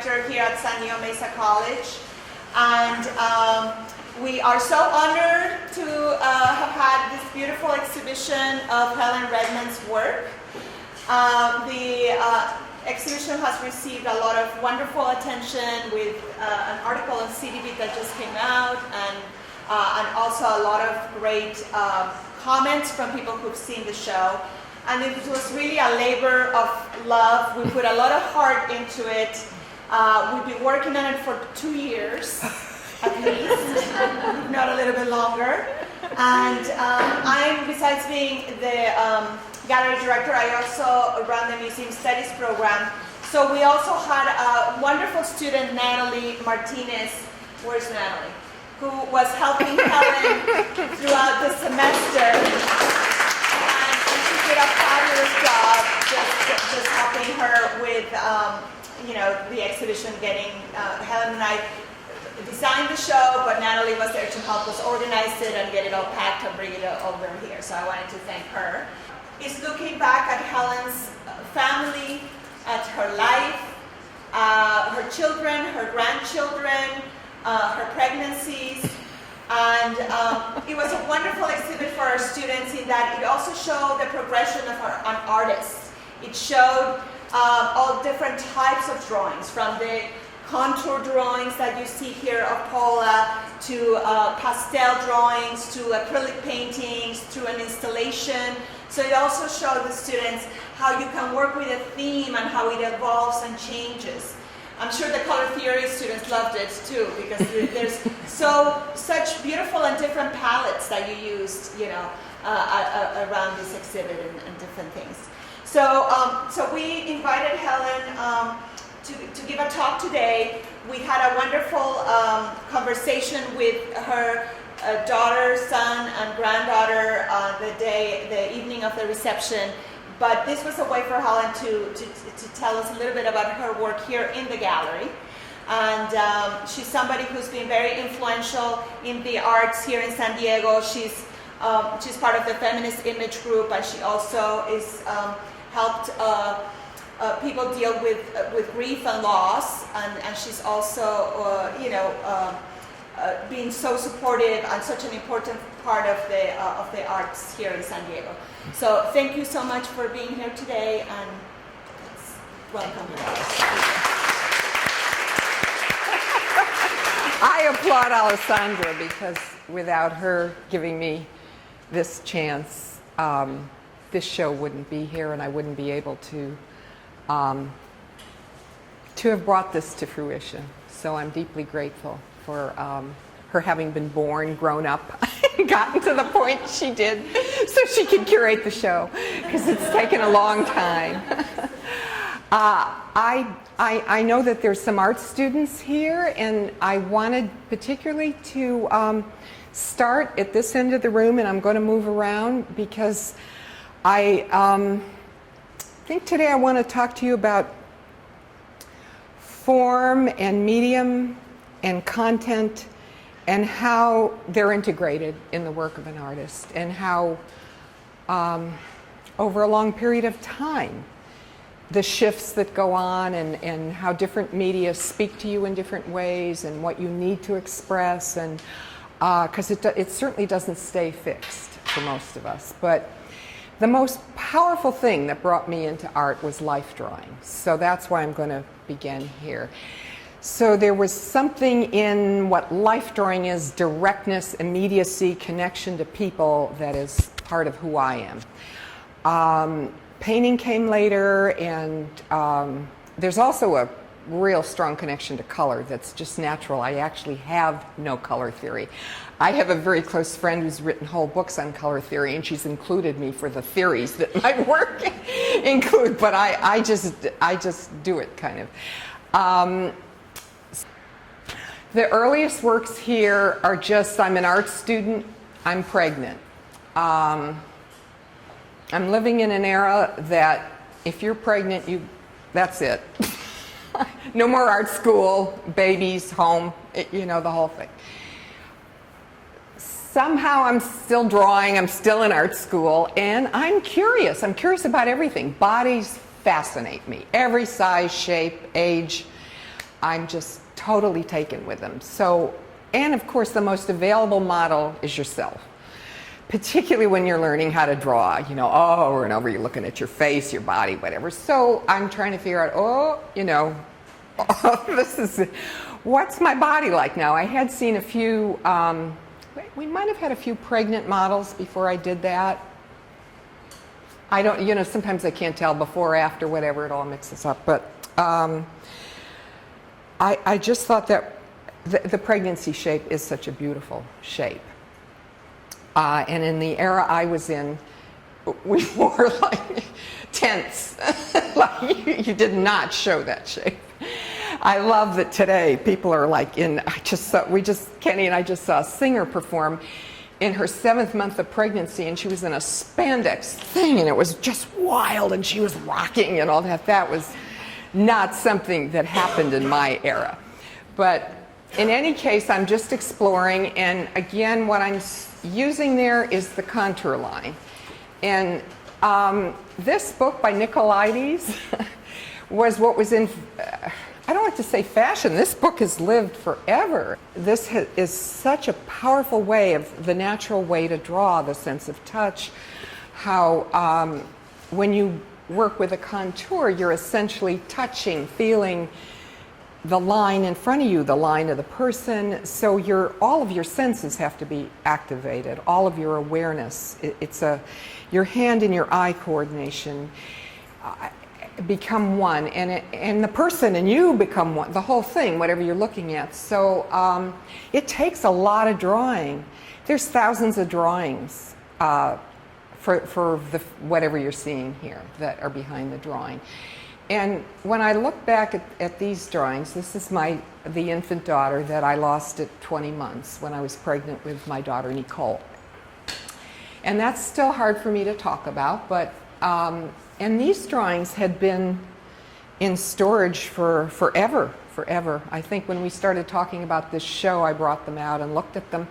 director here at San Diego Mesa College. And we are so honored to have had this beautiful exhibition of Helen Redman's work. The exhibition has received a lot of wonderful attention with an article on CDB that just came out, and also a lot of great comments from people who've seen the show. And it was really a labor of love. We put a lot of heart into it. We've been working on it for 2 years, at least, if not a little bit longer. And I'm, besides being the gallery director, I also run the Museum Studies program. So we also had a wonderful student, Natalie Martinez. Where's Natalie? Who was helping Helen throughout the semester. And she did a fabulous job just helping her with the exhibition, getting Helen and I designed the show, but Natalie was there to help us organize it and get it all packed and bring it over here. So I wanted to thank her. It's looking back at Helen's family, at her life, her children, her grandchildren, her pregnancies, and it was a wonderful exhibit for our students in that it also showed the progression of an artist. It showed all different types of drawings, from the contour drawings that you see here of Paula, to pastel drawings, to acrylic paintings, to an installation. So it also showed the students how you can work with a theme and how it evolves and changes. I'm sure the color theory students loved it too, because there's such beautiful and different palettes that you used, around this exhibit and different things. So we invited Helen to give a talk today. We had a wonderful conversation with her daughter, son, and granddaughter the evening of the reception. But this was a way for Helen to tell us a little bit about her work here in the gallery. And she's somebody who's been very influential in the arts here in San Diego. She's part of the Feminist Image Group, and she also is helped people deal with grief and loss. And she's also, being so supportive and such an important part of the arts here in San Diego. So thank you so much for being here today, and welcome. I applaud Alessandra, because without her giving me this chance, this show wouldn't be here, and I wouldn't be able to have brought this to fruition. So I'm deeply grateful for her having been born, grown up, and gotten to the point she did, so she could curate the show, because it's taken a long time. I know that there's some art students here, and I wanted particularly to start at this end of the room, and I'm going to move around, because I think today I want to talk to you about form and medium and content, and how they're integrated in the work of an artist, and how over a long period of time the shifts that go on, and how different media speak to you in different ways, and what you need to express, and because it certainly doesn't stay fixed for most of us. But the most powerful thing that brought me into art was life drawing. So that's why I'm going to begin here. So there was something in what life drawing is, directness, immediacy, connection to people, that is part of who I am. Painting came later, and there's also a real strong connection to color that's just natural. I actually have no color theory. I have a very close friend who's written whole books on color theory, and she's included me for the theories that my work include, but I just do it, kind of. The earliest works here are just, I'm an art student, I'm pregnant. I'm living in an era that if you're pregnant, that's it. No more art school, babies, home, the whole thing. Somehow I'm still drawing, I'm still in art school, and I'm curious. I'm curious about everything. Bodies fascinate me. Every size, shape, age. I'm just totally taken with them. So, and of course the most available model is yourself. Particularly when you're learning how to draw, you know, over and over, you're looking at your face, your body, whatever. So I'm trying to figure out, this is, what's my body like now? I had seen a few, we might have had a few pregnant models before I did that. I don't, sometimes I can't tell before, after, whatever, it all mixes up. But I just thought that the pregnancy shape is such a beautiful shape. And in the era I was in, we wore like tents. Like you did not show that shape. I love that today people are like in, Kenny and I just saw a singer perform in her 7th month of pregnancy, and she was in a spandex thing, and it was just wild, and she was rocking and all that. That was not something that happened in my era. But in any case, I'm just exploring, and again, what I'm using there is the contour line. And this book by Nicolaides was what was in, I don't like to say fashion, this book has lived forever. This is such a powerful way of the natural way to draw, the sense of touch, how when you work with a contour, you're essentially touching, feeling the line in front of you, the line of the person. So all of your senses have to be activated, all of your awareness. Your hand and your eye coordination become one, and the person and you become one, the whole thing, whatever you're looking at. So it takes a lot of drawing. There's thousands of drawings for whatever you're seeing here that are behind the drawing. And when I look back at these drawings, this is the infant daughter that I lost at 20 months when I was pregnant with my daughter Nicole. And that's still hard for me to talk about, but and these drawings had been in storage for forever. I think when we started talking about this show, I brought them out and looked at them.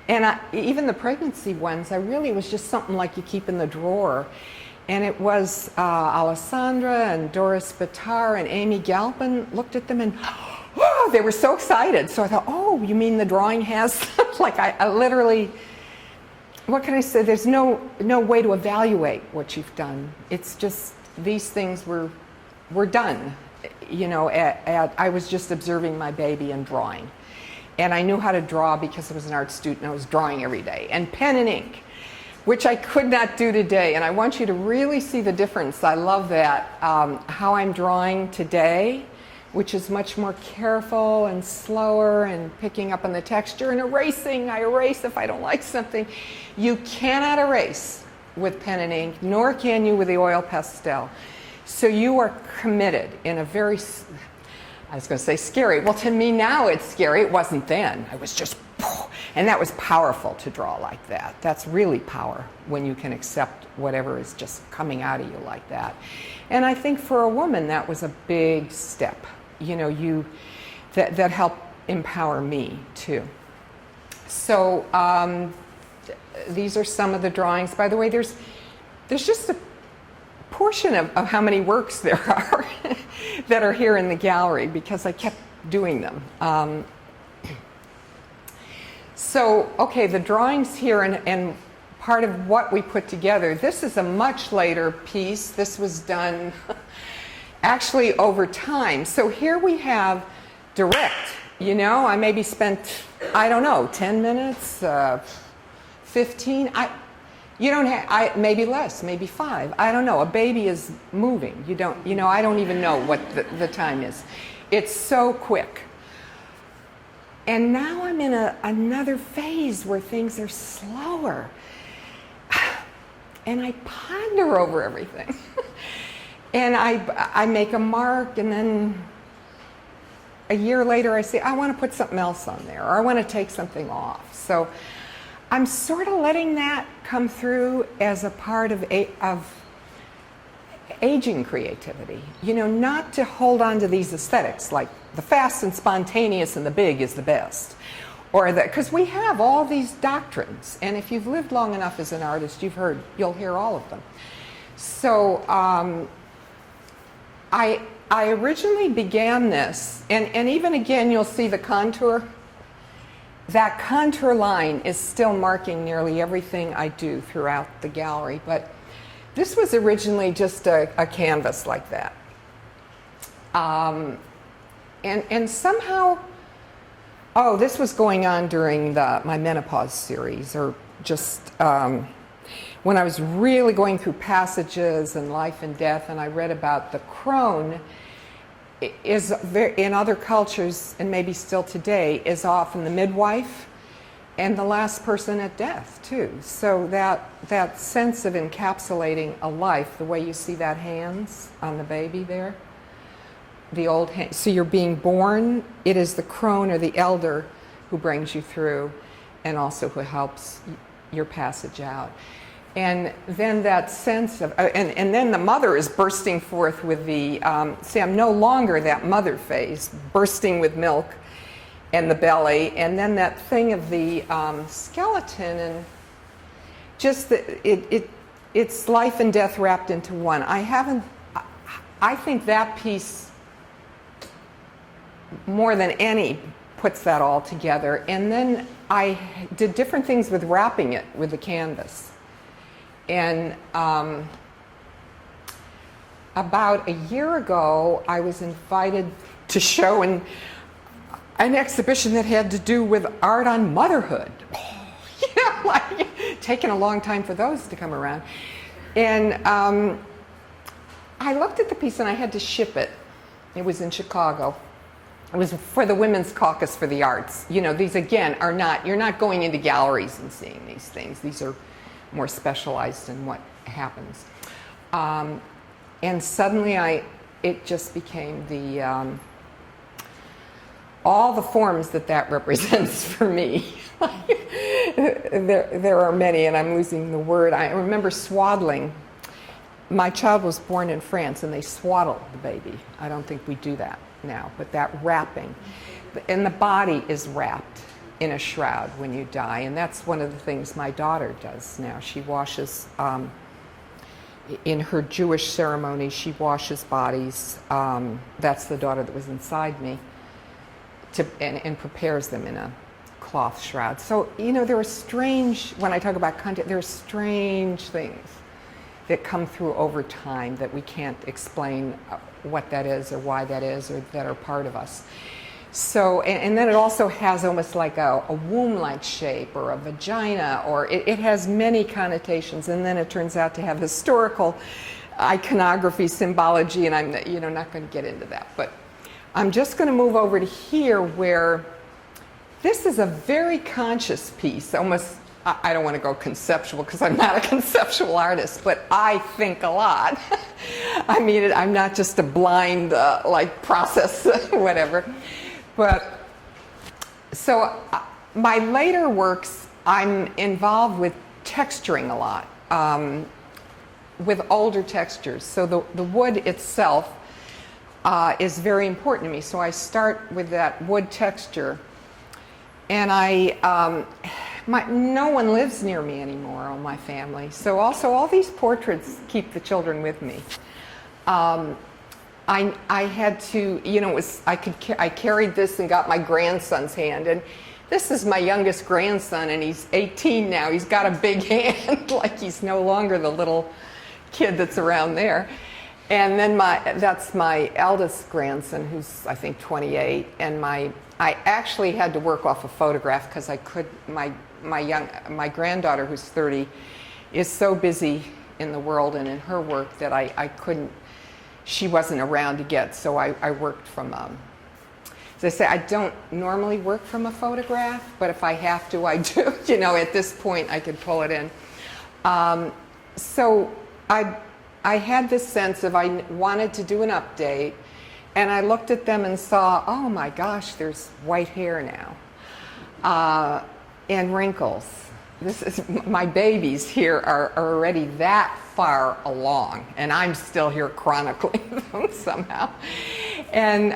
And even the pregnancy ones, it was just something like you keep in the drawer. And it was Alessandra and Doris Bitar and Amy Galpin looked at them and they were so excited. So I thought, oh, you mean the drawing has, like I literally, what can I say? There's no way to evaluate what you've done. It's just these things were done. I was just observing my baby and drawing. And I knew how to draw because I was an art student and I was drawing every day. And pen and ink, which I could not do today. And I want you to really see the difference. I love that, how I'm drawing today, which is much more careful and slower and picking up on the texture and erasing. I erase if I don't like something. You cannot erase with pen and ink, nor can you with the oil pastel. So you are committed in a very, I was going to say scary. Well, to me now it's scary. It wasn't then. I was just, and that was powerful to draw like that. That's really power when you can accept whatever is just coming out of you like that. And I think for a woman that was a big step. That helped empower me too. So these are some of the drawings. By the way, there's just a portion of how many works there are that are here in the gallery because I kept doing them. So, okay, the drawings here and part of what we put together, this is a much later piece. This was done actually over time. So here we have direct, I maybe spent, 10 minutes, 15, maybe less, maybe 5, I don't know. A baby is moving. I don't even know what the time is. It's so quick. And now I'm in another phase where things are slower. And I ponder over everything. And I make a mark, and then a year later I say, I want to put something else on there, or I want to take something off. So I'm sort of letting that come through as a part of aging creativity. Not to hold on to these aesthetics, like the fast and spontaneous and the big is the best. Because we have all these doctrines, and if you've lived long enough as an artist, you'll hear all of them. So I originally began this, and even again you'll see the contour. That contour line is still marking nearly everything I do throughout the gallery, but this was originally just a canvas like that. And somehow, oh, this was going on during my menopause series, or just when I was really going through passages and life and death, and I read about the crone is in other cultures, and maybe still today, is often the midwife and the last person at death too. So that sense of encapsulating a life, the way you see that hands on the baby there, the old hand. So you're being born, it is the crone or the elder who brings you through and also who helps your passage out. And then that sense of, and then the mother is bursting forth with the, see, I'm no longer that mother phase, bursting with milk and the belly, and then that thing of the skeleton, and just it's life and death wrapped into one. I think that piece, more than any, puts that all together. And then I did different things with wrapping it with the canvas. And about a year ago, I was invited to show an exhibition that had to do with art on motherhood. Yeah, like taking a long time for those to come around. And I looked at the piece and I had to ship it. It was in Chicago. It was for the Women's Caucus for the Arts. You know, these again are not, you're not going into galleries and seeing these things. These are more specialized in what happens. And suddenly it just became the, all the forms that represents for me. There are many, and I'm losing the word. I remember swaddling. My child was born in France, and they swaddled the baby. I don't think we do that now, but that wrapping. And the body is wrapped in a shroud when you die, and that's one of the things my daughter does now. She washes, in her Jewish ceremony, she washes bodies. That's the daughter that was inside me, and prepares them in a cloth shroud. So, you know, there are strange, when I talk about content, there are strange things that come through over time that we can't explain what that is or why that is, or that are part of us. So, and then it also has almost like a womb-like shape, or a vagina, or it has many connotations, and then it turns out to have historical iconography, symbology, and I'm not going to get into that. But I'm just going to move over to here, where this is a very conscious piece, almost, I don't want to go conceptual because I'm not a conceptual artist, but I think a lot. I mean, I'm not just a blind, like, process, whatever. But, so my later works, I'm involved with texturing a lot, with older textures. So the wood itself is very important to me. So I start with that wood texture. And no one lives near me anymore, all my family. So also all these portraits keep the children with me. I had to, you know, I carried this and got my grandson's hand. And this is my youngest grandson, and he's 18 now. He's got a big hand, like he's no longer the little kid that's around there. And then that's my eldest grandson, who's I think 28, and I actually had to work off a photograph because my granddaughter, who's 30, is so busy in the world and in her work that I couldn't. She wasn't around to get, so I worked from. As I say, I don't normally work from a photograph, but if I have to, I do. You know, at this point, I could pull it in. So I had this sense of I wanted to do an update, and I looked at them and saw, oh my gosh, there's white hair now, and wrinkles. My babies here are already that far along, and I'm still here chronicling them somehow. And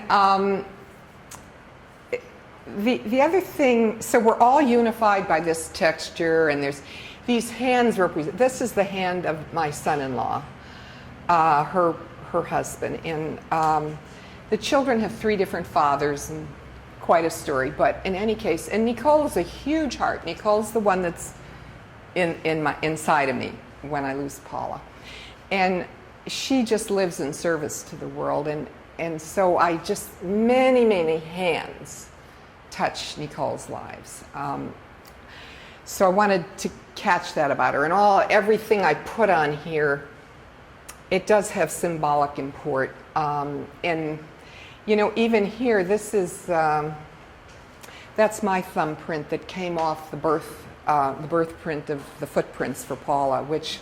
the other thing, so we're all unified by this texture, and there's these hands represent. This is the hand of my son-in-law. Her her husband. And the children have 3 different fathers, and quite a story. But in any case, and Nicole is a huge heart. Nicole's the one that's inside of me when I lose Paula. And she just lives in service to the world. And so I just, many, many hands touch Nicole's lives. So I wanted to catch that about her. And everything I put on here, it does have symbolic import. And, you know, even here, this is, that's my thumbprint that came off the birth print of the footprints for Paula, which,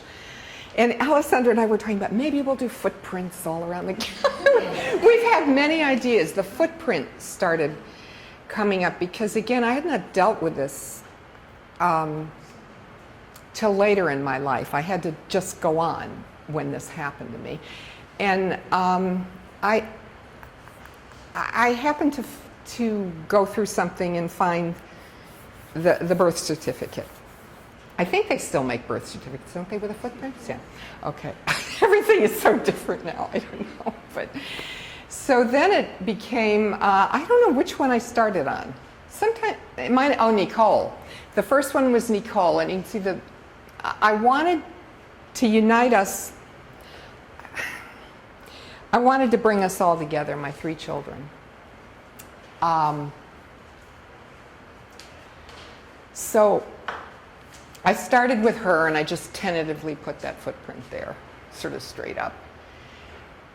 and Alessandra and I were talking about, maybe we'll do footprints all around the We've had many ideas. The footprint started coming up because, again, I had not dealt with this till later in my life. I had to just go on when this happened to me. And I happened to go through something and find the birth certificate. I think they still make birth certificates, don't they, with the footprints? Yeah. Okay. Everything is so different now. I don't know. But so then it became, I don't know which one I started on. Nicole. The first one was Nicole, and you can see I wanted to unite us. I wanted to bring us all together, my 3 children. So I started with her, and I just tentatively put that footprint there, sort of straight up.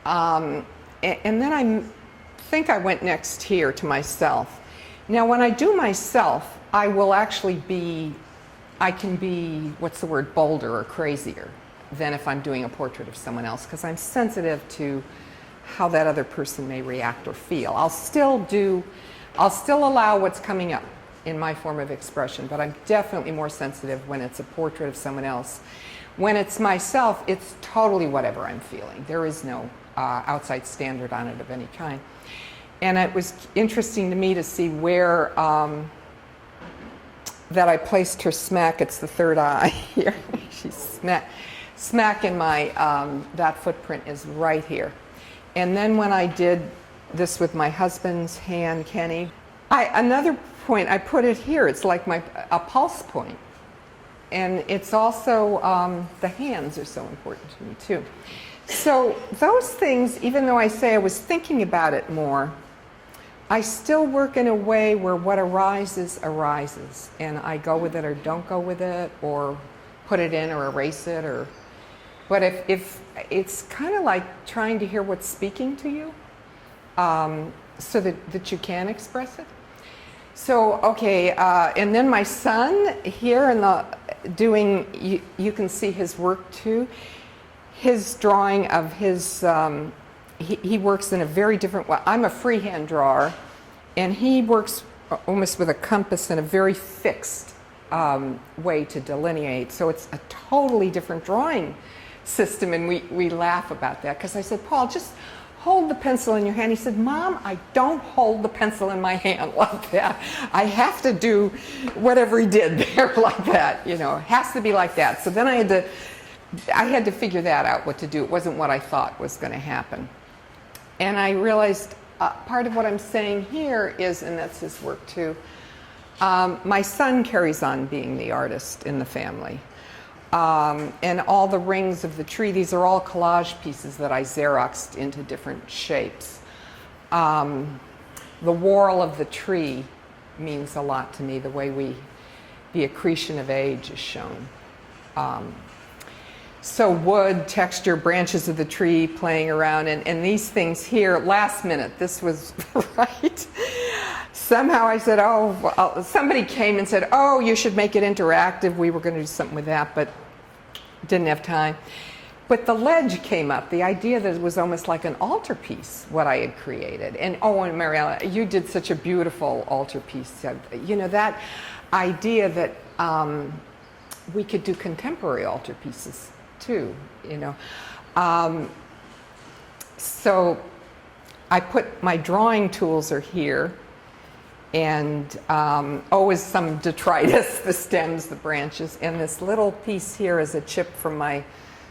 And then I think I went next here to myself. Now, when I do myself, I will actually I can be, what's the word, bolder or crazier than if I'm doing a portrait of someone else, because I'm sensitive to how that other person may react or feel. I'll still allow what's coming up in my form of expression, but I'm definitely more sensitive when it's a portrait of someone else. When it's myself, it's totally whatever I'm feeling. There is no outside standard on it of any kind. And it was interesting to me to see where that I placed her smack. It's the third eye here. She's smack in my, that footprint is right here. And then when I did this with my husband's hand, Kenny, another point, I put it here. It's like a pulse point. And it's also, the hands are so important to me too. So those things, even though I say I was thinking about it more, I still work in a way where what arises, arises. And I go with it or don't go with it, or put it in or erase it. But if it's kind of like trying to hear what's speaking to you, so that you can express it. So, okay, and then my son here you can see his work too. His drawing of his, he works in a very different way. I'm a freehand drawer, and he works almost with a compass in a very fixed way to delineate. So it's a totally different drawing system, and we laugh about that, because I said, Paul, just hold the pencil in your hand. He said, Mom, I don't hold the pencil in my hand like that. I have to do whatever he did there like that, you know, it has to be like that. So then I had to figure that out, what to do. It wasn't what I thought was going to happen. And I realized part of what I'm saying here is, and that's his work too, my son carries on being the artist in the family. And all the rings of the tree, these are all collage pieces that I Xeroxed into different shapes. The whorl of the tree means a lot to me, the way the accretion of age is shown. So wood, texture, branches of the tree playing around, and these things here, last minute, this was right. Somehow I said, somebody came and said, oh, you should make it interactive. We were going to do something with that, but didn't have time. But the ledge came up, the idea that it was almost like an altarpiece, what I had created. And Mariella, you did such a beautiful altarpiece. You know, that idea that we could do contemporary altarpieces too, you know. So I put my drawing tools are here, and always some detritus, the stems, the branches, and this little piece here is a chip from my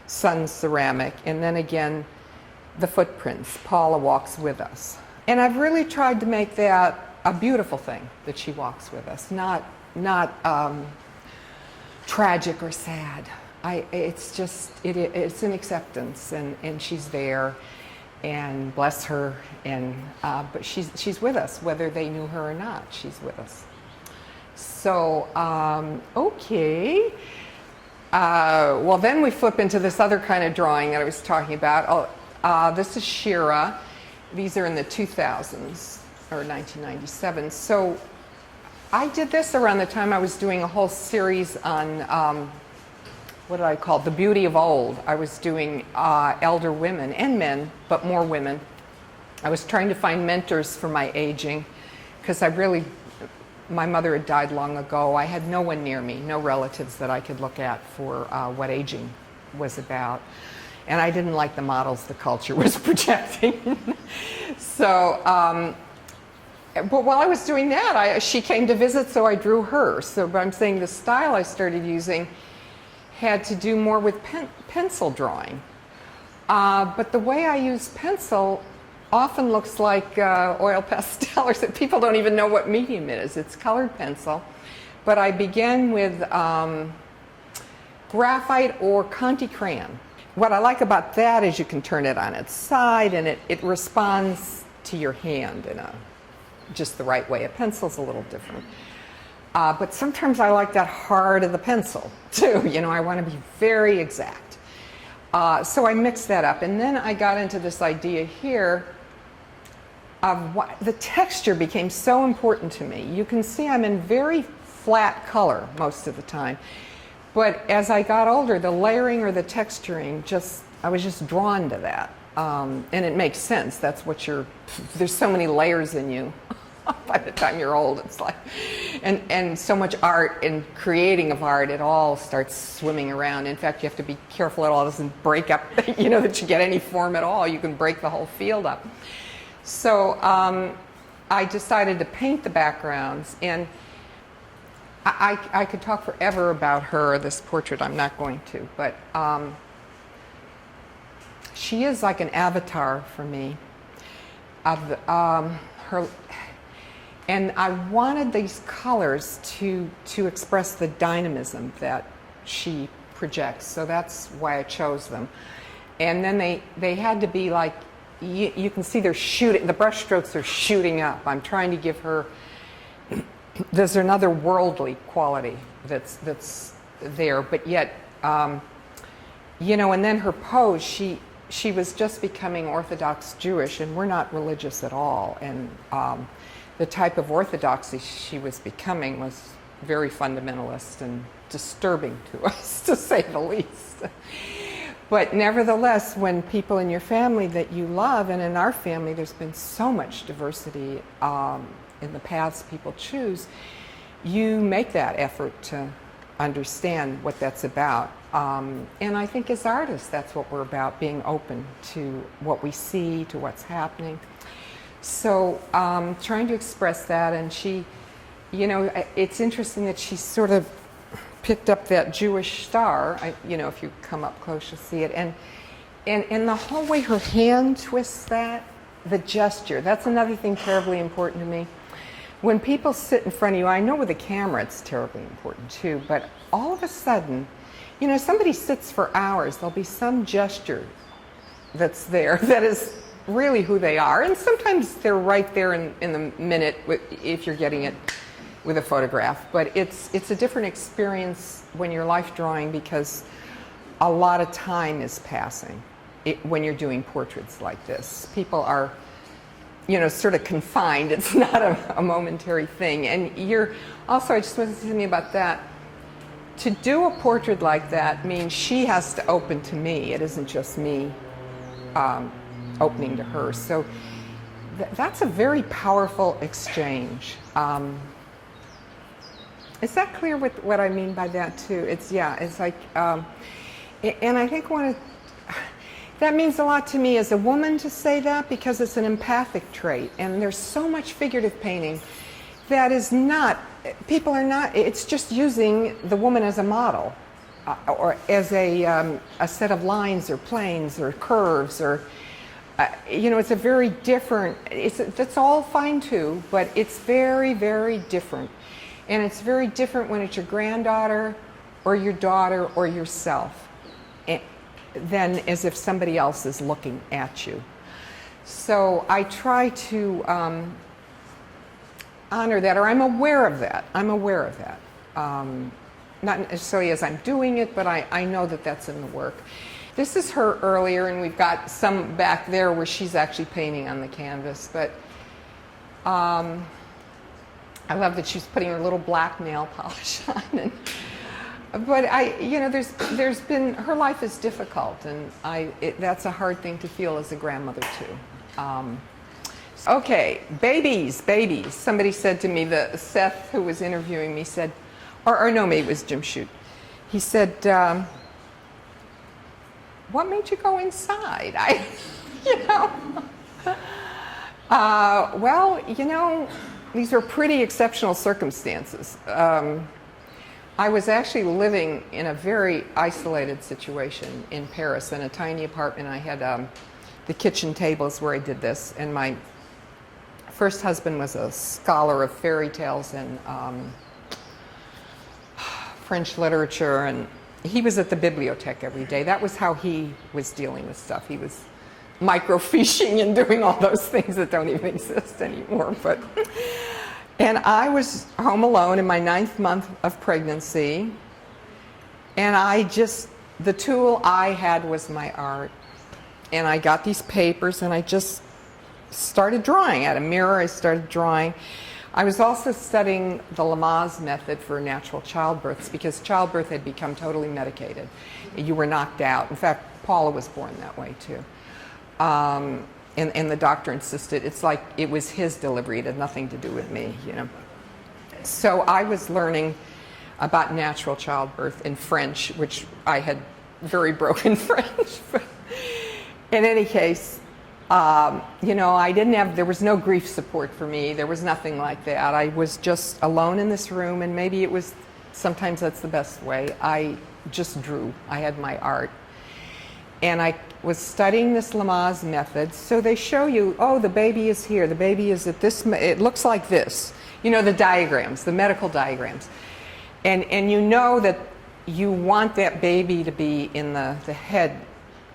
son's ceramic. And then again, the footprints. Paula walks with us. And I've really tried to make that a beautiful thing, that she walks with us, not tragic or sad. It's an acceptance, and she's there, and bless her, and but she's with us, whether they knew her or not. She's with us. So okay. Well, then we flip into this other kind of drawing that I was talking about. This is Shira. These are in the 2000s or 1997. So I did this around the time I was doing a whole series on what did I call it? The Beauty of Old. I was doing elder women and men, but more women. I was trying to find mentors for my aging, because my mother had died long ago. I had no one near me, no relatives that I could look at for what aging was about. And I didn't like the models the culture was projecting. So, but while I was doing that, she came to visit, so I drew her. So but I'm saying the style I started using had to do more with pencil drawing. But the way I use pencil often looks like oil pastel, or people don't even know what medium it is. It's colored pencil. But I begin with graphite or Conte crayon. What I like about that is you can turn it on its side, and it responds to your hand in just the right way. A pencil's a little different. But sometimes I like that hard of the pencil, too. You know, I want to be very exact. So I mixed that up. And then I got into this idea here of the texture became so important to me. You can see I'm in very flat color most of the time. But as I got older, the layering or the texturing, I was just drawn to that. And it makes sense. That's what there's so many layers in you. By the time you're old, it's like, and so much art and creating of art, it all starts swimming around. In fact, you have to be careful it all doesn't break up, that you get any form at all. You can break the whole field up. So I decided to paint the backgrounds, and I could talk forever about her, this portrait. I'm not going to, but she is like an avatar for me of her. And I wanted these colors to express the dynamism that she projects, so that's why I chose them. And then they had to be like, you can see they're shooting, the brush strokes are shooting up. I'm trying to give her, there's another worldly quality that's there, but yet, and then her pose, she was just becoming Orthodox Jewish, and we're not religious at all. And the type of orthodoxy she was becoming was very fundamentalist and disturbing to us, to say the least. But nevertheless, when people in your family that you love, and in our family there's been so much diversity in the paths people choose, you make that effort to understand what that's about. And I think as artists, that's what we're about, being open to what we see, to what's happening. So trying to express that, and she, it's interesting that she sort of picked up that Jewish star. If you come up close, you'll see it. And the whole way her hand twists that, the gesture, that's another thing terribly important to me. When people sit in front of you, I know with a camera it's terribly important too, but all of a sudden, somebody sits for hours, there'll be some gesture that's there that is really who they are. And sometimes they're right there in the minute if you're getting it with a photograph. But it's a different experience when you're life drawing, because a lot of time is passing when you're doing portraits like this. People are, sort of confined. It's not a momentary thing. And you're also, I just wanted to say something about that. To do a portrait like that means she has to open to me. It isn't just me opening to her. So that's a very powerful exchange. Is that clear with what I mean by that too? It's like, and I think that means a lot to me as a woman to say that, because it's an empathic trait, and there's so much figurative painting that is not, people are not, it's just using the woman as a model, or as a set of lines or planes or curves, or you know, it's a very different, that's all fine too, but it's very, very different. And it's very different when it's your granddaughter or your daughter or yourself than as if somebody else is looking at you. So I try to honor that, or I'm aware of that. I'm aware of that. Not necessarily as I'm doing it, but I know that that's in the work. This is her earlier, and we've got some back there where she's actually painting on the canvas. But I love that she's putting her little black nail polish on. But you know, there's been, her life is difficult, and that's a hard thing to feel as a grandmother too. Okay, babies. Somebody said to me, Seth, who was interviewing me, said, or no, maybe it was Jim Shute. He said, what made you go inside? You know. Well, you know, these are pretty exceptional circumstances. I was actually living in a very isolated situation in Paris in a tiny apartment. I had the kitchen tables where I did this, and my first husband was a scholar of fairy tales and French literature, and he was at the bibliothèque every day. That was how he was dealing with stuff. He was microfiching and doing all those things that don't even exist anymore. And I was home alone in my 9th month of pregnancy, and the tool I had was my art. And I got these papers, and I just started drawing. I had a mirror, I started drawing. I was also studying the Lamaze method for natural childbirths, because childbirth had become totally medicated. You were knocked out. In fact, Paula was born that way too. And the doctor insisted it's like it was his delivery. It had nothing to do with me, you know. So I was learning about natural childbirth in French, which I had very broken French. But in any case, you know, there was no grief support for me. There was nothing like that. I was just alone in this room, and maybe sometimes that's the best way. I just drew. I had my art. And I was studying this Lamaze method. So they show you, oh, the baby is here. The baby is at this, it looks like this. You know, the diagrams, the medical diagrams. And you know that you want that baby to be in the head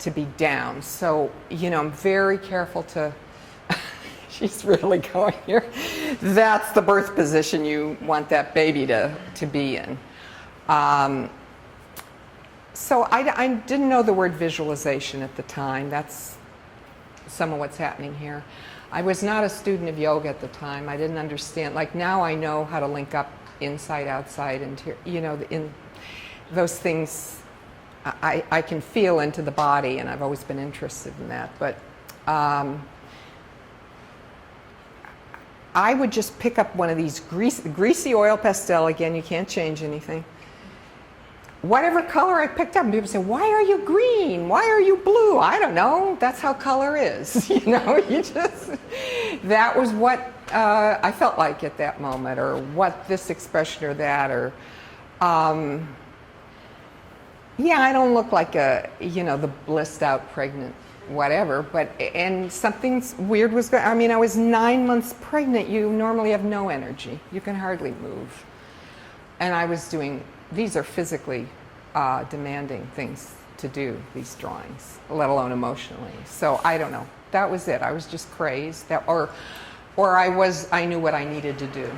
to be down. So, you know, I'm very careful to, she's really going here. That's the birth position you want that baby to be in. So I didn't know the word visualization at the time. That's some of what's happening here. I was not a student of yoga at the time. I didn't understand. Like now I know how to link up inside, outside, interior. You know, in those things I can feel into the body, and I've always been interested in that. But I would just pick up one of these greasy oil pastel. Again, you can't change anything. Whatever color I picked up, and people say, why are you green? Why are you blue? I don't know. That's how color is. You know, that was what I felt like at that moment, or what this expression or that, or, yeah, I don't look like the blissed out pregnant whatever, and something weird was going. I mean, I was 9 months pregnant. You normally have no energy. You can hardly move. And I was doing, these are physically demanding things to do, these drawings, let alone emotionally. So I don't know. That was it. I was just crazed. Or I knew what I needed to do.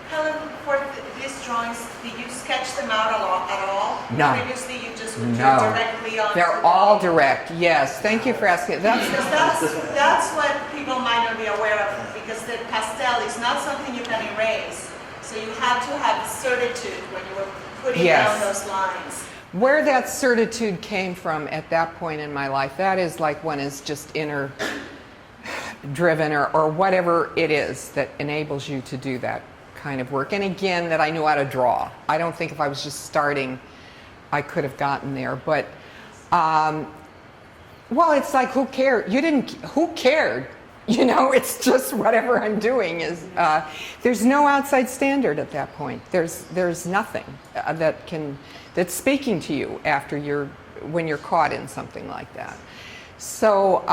Helen, for these drawings, did you sketch them out at all? No. Previously, you just would directly on. They're all direct. Yes. Thank you for asking. That's what people might not be aware of, because the pastel is not something you can erase. So you have to have certitude when you were putting down those lines. Where that certitude came from at that point in my life, that is like one is just inner driven or whatever it is that enables you to do that kind of work. And again, that I knew how to draw. I don't think if I was just starting, I could have gotten there. But, well, it's like, who cared? Who cared? You know, it's just whatever I'm doing is, there's no outside standard at that point. There's nothing that's speaking to you when you're caught in something like that. So,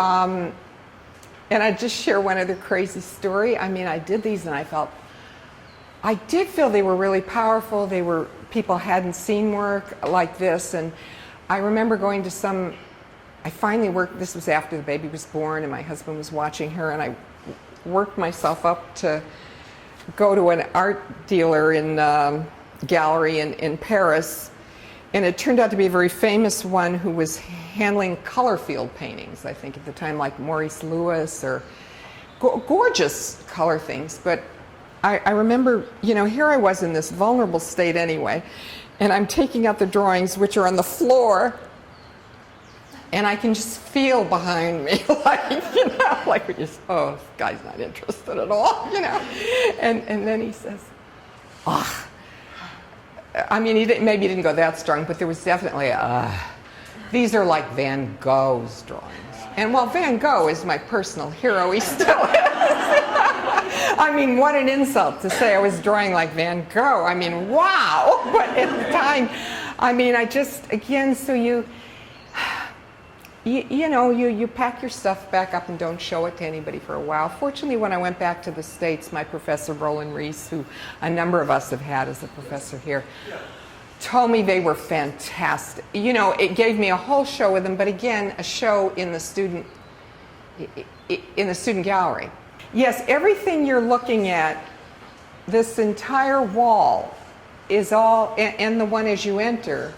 And I just share one other crazy story. I mean, I did these and I did feel they were really powerful. They were, people hadn't seen work like this. And I remember going to I finally worked, this was after the baby was born and my husband was watching her, and I worked myself up to go to an art dealer in gallery in Paris. And it turned out to be a very famous one who was handling color field paintings, I think at the time, like Maurice Lewis, or gorgeous color things. But I remember, you know, here I was in this vulnerable state anyway, and I'm taking out the drawings, which are on the floor, and I can just feel behind me, like, you know, like, oh, this guy's not interested at all, you know. And then he says, ah. I mean, maybe he didn't go that strong, but there was definitely these are like Van Gogh's drawings. And while Van Gogh is my personal hero, he still is. I mean, what an insult to say I was drawing like Van Gogh. I mean, wow. But at the time, I mean, I just, again, so you know, you pack your stuff back up and don't show it to anybody for a while. Fortunately, when I went back to the States, my professor, Roland Rees, who a number of us have had as a professor here, told me they were fantastic. You know, it gave me a whole show with them, but again, a show in the student gallery. Yes, everything you're looking at, this entire wall is all, and the one as you enter,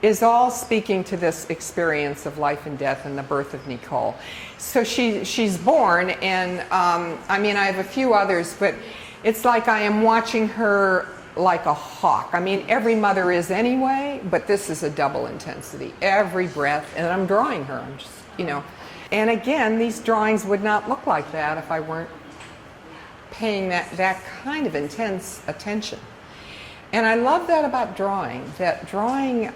is all speaking to this experience of life and death and the birth of Nicole. So she's born, and I mean, I have a few others, but it's like I am watching her like a hawk. I mean, every mother is anyway, but this is a double intensity. Every breath, and I'm drawing her. I'm just, you know. And again, these drawings would not look like that if I weren't paying that kind of intense attention. And I love that about drawing, that drawing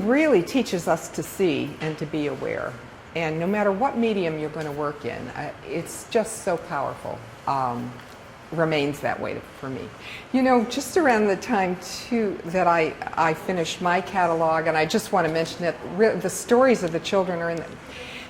really teaches us to see and to be aware. And no matter what medium you're going to work in, it's just so powerful. Remains that way for me. You know, just around the time, too, that I finished my catalog, and I just want to mention that the stories of the children are in them.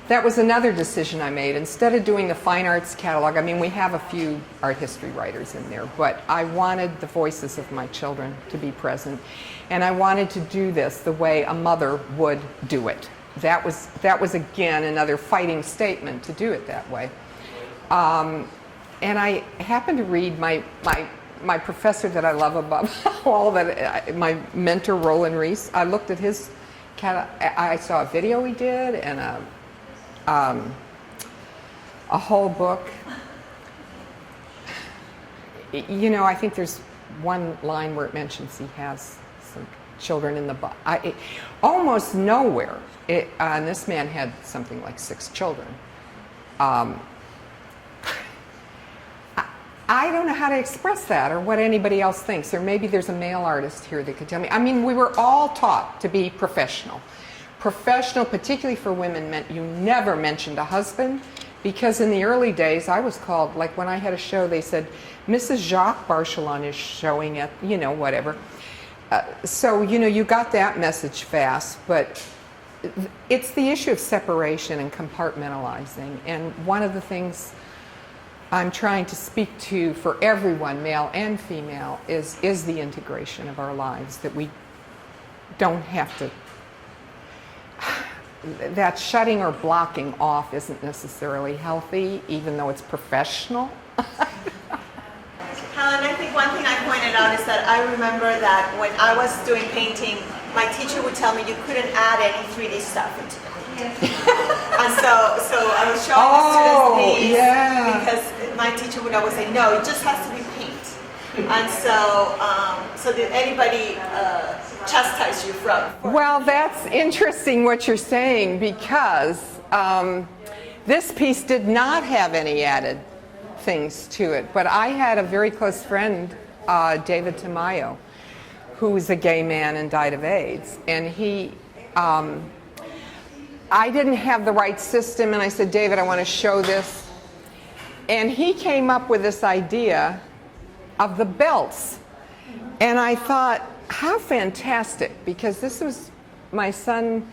That was another decision I made. Instead of doing the fine arts catalog, I mean, we have a few art history writers in there, but I wanted the voices of my children to be present, and I wanted to do this the way a mother would do it. That was again another fighting statement to do it that way. And I happened to read my professor that I love above all that, my mentor Roland Rees. I looked at his I saw a video he did and a whole book. You know, I think there's one line where it mentions he has some children in the book. Almost nowhere. And this man had something like 6 children. I don't know how to express that or what anybody else thinks. Or maybe there's a male artist here that could tell me. I mean, we were all taught to be professional. Professional, particularly for women, meant you never mentioned a husband, because in the early days I was called, like when I had a show, they said, Mrs. Jacques Barchelon is showing at, you know, whatever. So, you know, you got that message fast, but it's the issue of separation and compartmentalizing. And one of the things I'm trying to speak to for everyone, male and female, is the integration of our lives, that we don't have to, that shutting or blocking off isn't necessarily healthy, even though it's professional. Helen, I think one thing I pointed out is that I remember that when I was doing painting, my teacher would tell me you couldn't add any 3D stuff into it. And so I was showing the students these because my teacher would always say, no, it just has to be paint. And so did anybody chastise you from? Well, that's interesting what you're saying, because this piece did not have any added things to it. But I had a very close friend, David Tamayo, who was a gay man and died of AIDS. And he, I didn't have the right system, and I said, David, I want to show this. And he came up with this idea of the belts. And I thought, how fantastic, because this was my son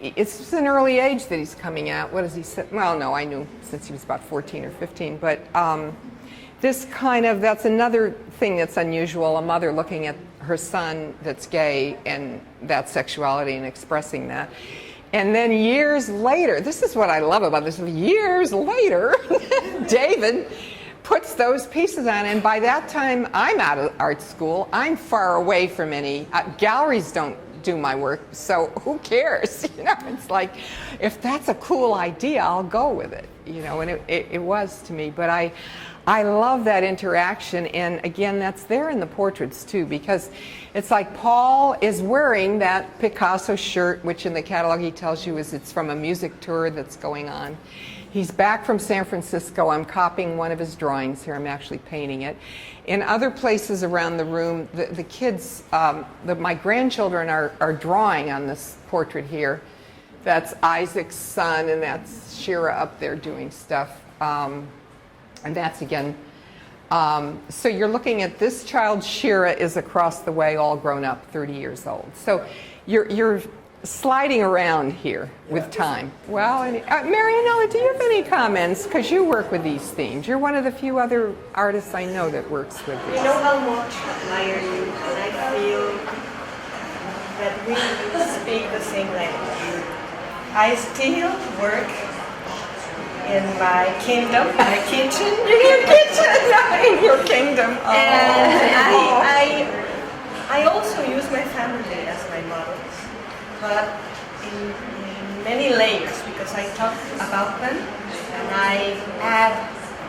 it's just an early age that he's coming out. What does he say? Well, no, I knew since he was about 14 or 15, but this kind of, that's another thing that's unusual, a mother looking at her son that's gay and that sexuality and expressing that. And then years later, this is what I love about this, years later, David puts those pieces on, and by that time I'm out of art school. I'm far away from any, galleries don't do my work, so who cares? You know, it's like, if that's a cool idea, I'll go with it, you know, and it was to me. But I love that interaction, and again, that's there in the portraits too, because it's like Paul is wearing that Picasso shirt, which in the catalog he tells you it's from a music tour that's going on. He's back from San Francisco. I'm copying one of his drawings here. I'm actually painting it. In other places around the room, the kids, my grandchildren are drawing on this portrait here. That's Isaac's son, and that's Shira up there doing stuff. And that's again, so you're looking at this child, Shira, is across the way, all grown up, 30 years old. So you're sliding around here with time. Well, and, Marianella, do you have any comments? Because you work with these themes. You're one of the few other artists I know that works with these. You know how much I admire you, and I feel that we speak the same language. I still work in my kingdom, my kitchen. In your kitchen, in your kingdom. Oh. And I also use my family as my models, but in many layers, because I talk about them and I add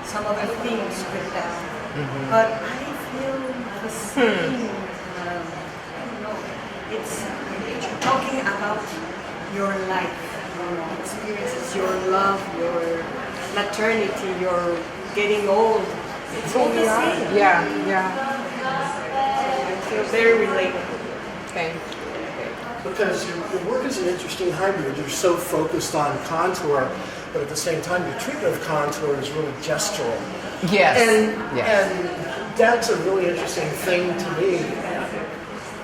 some other things with them. Mm-hmm. But I feel the same. I don't know. It's talking about your life, your experiences, your love, your maternity, your getting old. It's all the same. Yeah, yeah. I feel very relatable. Okay. Because your work is an interesting hybrid. You're so focused on contour, but at the same time, your treatment of contour is really gestural. Yes. And that's a really interesting thing to me.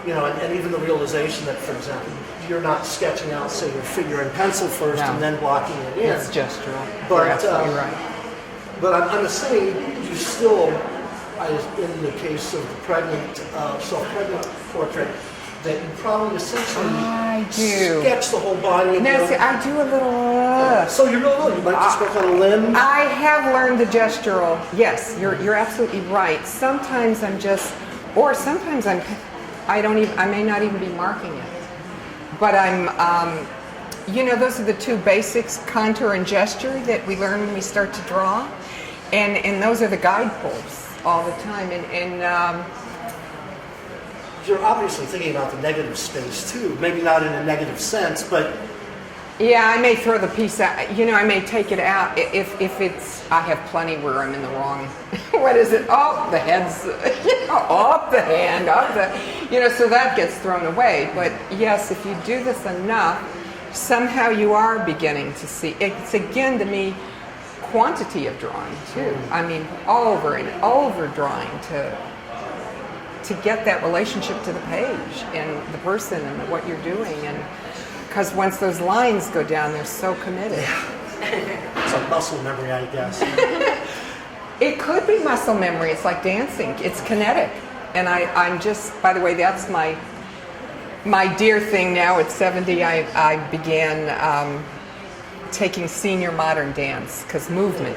You know, and even the realization that, for example, you're not sketching out, say, your figure in pencil first and then blocking it in. It's gestural. But, You're absolutely right. But I'm assuming you still, in the case of the pregnant, self-pregnant portrait, that you probably essentially sketch the whole body. No, see, I do a little. So you might just work on a limb. I have learned the gestural. Yes, you're absolutely right. Sometimes I'm just, or sometimes I may not even be marking it, but I'm. You know, those are the two basics: contour and gesture that we learn when we start to draw, and those are the guideposts all the time. And you're obviously thinking about the negative space too. Maybe not in a negative sense, but yeah, I may throw the piece out. You know, I may take it out if it's. I have plenty where I'm in the wrong. What is it? Oh, the head's. You know, up the hand, up the. You know, so that gets thrown away. But yes, if you do this enough, somehow you are beginning to see. It's again to me, quantity of drawing too. I mean, over and over drawing to get that relationship to the page and the person and what you're doing, and because once those lines go down, they're so committed. Yeah. It's like muscle memory, I guess. It could be muscle memory. It's like dancing. It's kinetic, and I'm just. By the way, that's my dear thing now at 70. I began taking senior modern dance because movement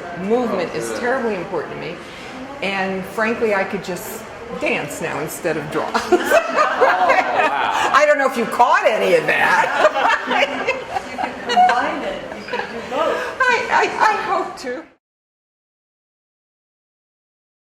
is terribly important to me, and frankly, I could just dance now instead of draw. Oh, wow. I don't know if you caught any of that. You could combine it. You could do both. I hope to.